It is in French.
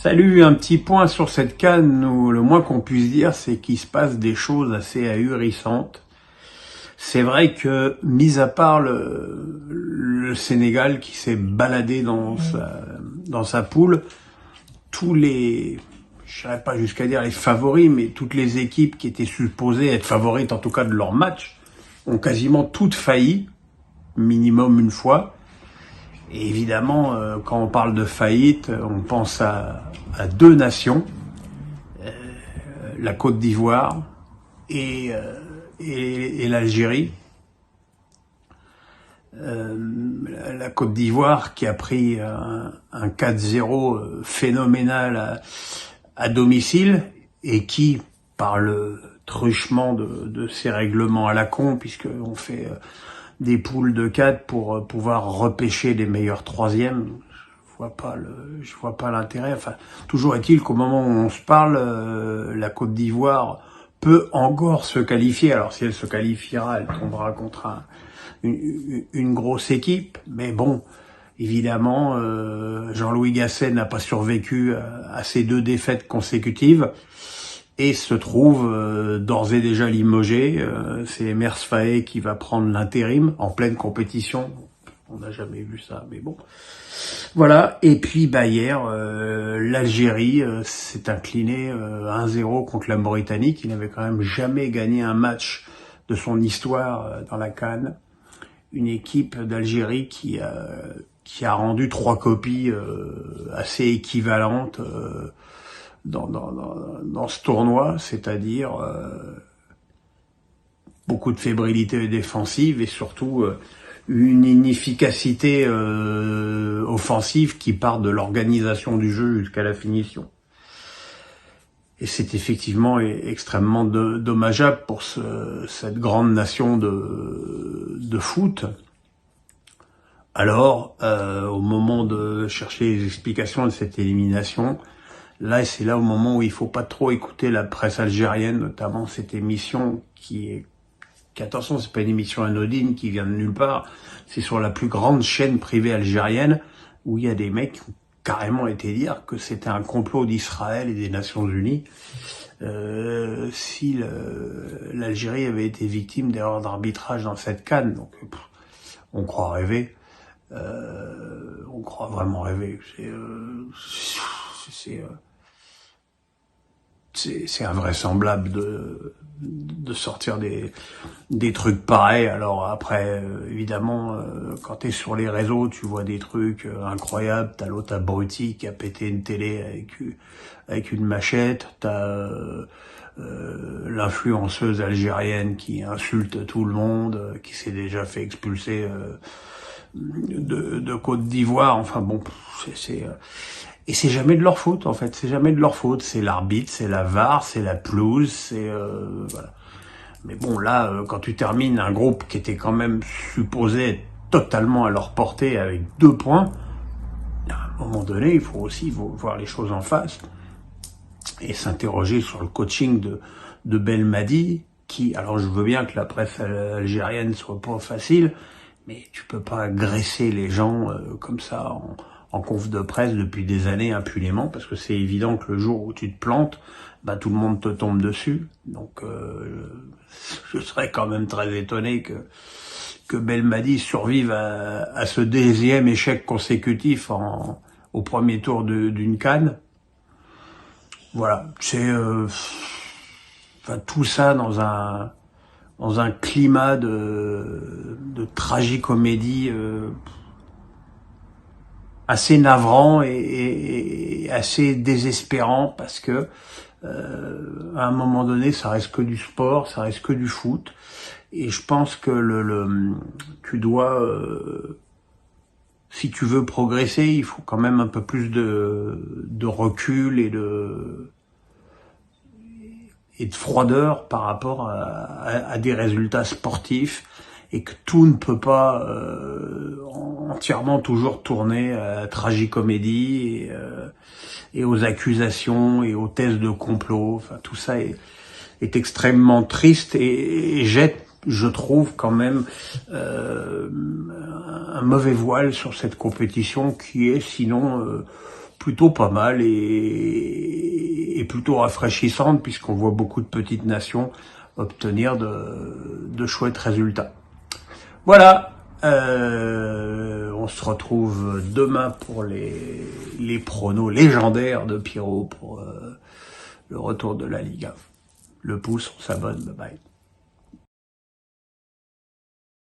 Salut, un petit point sur cette CAN où le moins qu'on puisse dire, c'est qu'il se passe des choses assez ahurissantes. C'est vrai que, mis à part le Sénégal qui s'est baladé dans sa poule, tous les, je n'irais pas jusqu'à dire les favoris, mais toutes les équipes qui étaient supposées être favorites, en tout cas de leur match, ont quasiment toutes failli, minimum une fois. Et évidemment, quand on parle de faillite, on pense à deux nations, la Côte d'Ivoire et l'Algérie. La Côte d'Ivoire qui a pris un 4-0 phénoménal à domicile et qui, par le truchement de ces règlements à la con, puisqu'on fait des poules de 4 pour pouvoir repêcher les meilleurs troisièmes, je vois pas l'intérêt. Enfin, toujours est-il qu'au moment où on se parle, la Côte d'Ivoire peut encore se qualifier. Alors si elle se qualifiera, elle tombera contre une grosse équipe. Mais bon, évidemment, Jean-Louis Gasset n'a pas survécu à ces deux défaites consécutives et se trouve d'ores et déjà limogé. C'est Mers Faé qui va prendre l'intérim en pleine compétition. On n'a jamais vu ça, mais bon. Voilà, et puis hier, l'Algérie s'est inclinée 1-0 contre la Mauritanie, qui n'avait quand même jamais gagné un match de son histoire dans la CAN. Une équipe d'Algérie qui a rendu 3 copies assez équivalentes dans ce tournoi, c'est-à-dire beaucoup de fébrilité défensive et surtout une inefficacité offensive qui part de l'organisation du jeu jusqu'à la finition. Et c'est effectivement extrêmement dommageable pour cette grande nation de foot. Alors, au moment de chercher les explications de cette élimination, là, c'est là au moment où il faut pas trop écouter la presse algérienne, notamment cette émission qui attention, c'est pas une émission anodine qui vient de nulle part, c'est sur la plus grande chaîne privée algérienne où il y a des mecs qui ont carrément été dire que c'était un complot d'Israël et des Nations Unies si l'Algérie avait été victime d'erreurs d'arbitrage dans cette CAN. Donc on croit rêver, on croit vraiment rêver. C'est invraisemblable de sortir des trucs pareils. Alors après, évidemment, quand t'es sur les réseaux, tu vois des trucs incroyables. T'as l'autre abruti qui a pété une télé avec une machette. T'as l'influenceuse algérienne qui insulte tout le monde, qui s'est déjà fait expulser de Côte d'Ivoire. Enfin bon, et c'est jamais de leur faute, en fait. C'est jamais de leur faute. C'est l'arbitre, c'est la VAR, c'est la pelouse, c'est voilà. Mais bon, là, quand tu termines un groupe qui était quand même supposé être totalement à leur portée avec 2 points, à un moment donné, il faut aussi voir les choses en face et s'interroger sur le coaching de Belmadi, qui, alors je veux bien que la presse algérienne soit pas facile, mais tu peux pas agresser les gens comme ça en conf de presse depuis des années impunément, parce que c'est évident que le jour où tu te plantes, tout le monde te tombe dessus. Donc je serais quand même très étonné que Belmadi survive à ce 10e échec consécutif au premier tour d'une CAN. Voilà, c'est tout ça dans un climat de tragicomédie assez navrant et assez désespérant, parce que à un moment donné, ça reste que du sport, ça reste que du foot, et je pense que tu dois, si tu veux progresser, il faut quand même un peu plus de recul et de froideur par rapport à des résultats sportifs, et que tout ne peut pas entièrement toujours tourner à la tragicomédie et aux accusations et aux thèses de complot. Enfin, tout ça est extrêmement triste et jette, je trouve, quand même un mauvais voile sur cette compétition qui est sinon plutôt pas mal et plutôt rafraîchissante, puisqu'on voit beaucoup de petites nations obtenir de chouettes résultats. Voilà, on se retrouve demain pour les pronos légendaires de Pierrot pour le retour de la Ligue 1. Le pouce, on s'abonne, bye bye.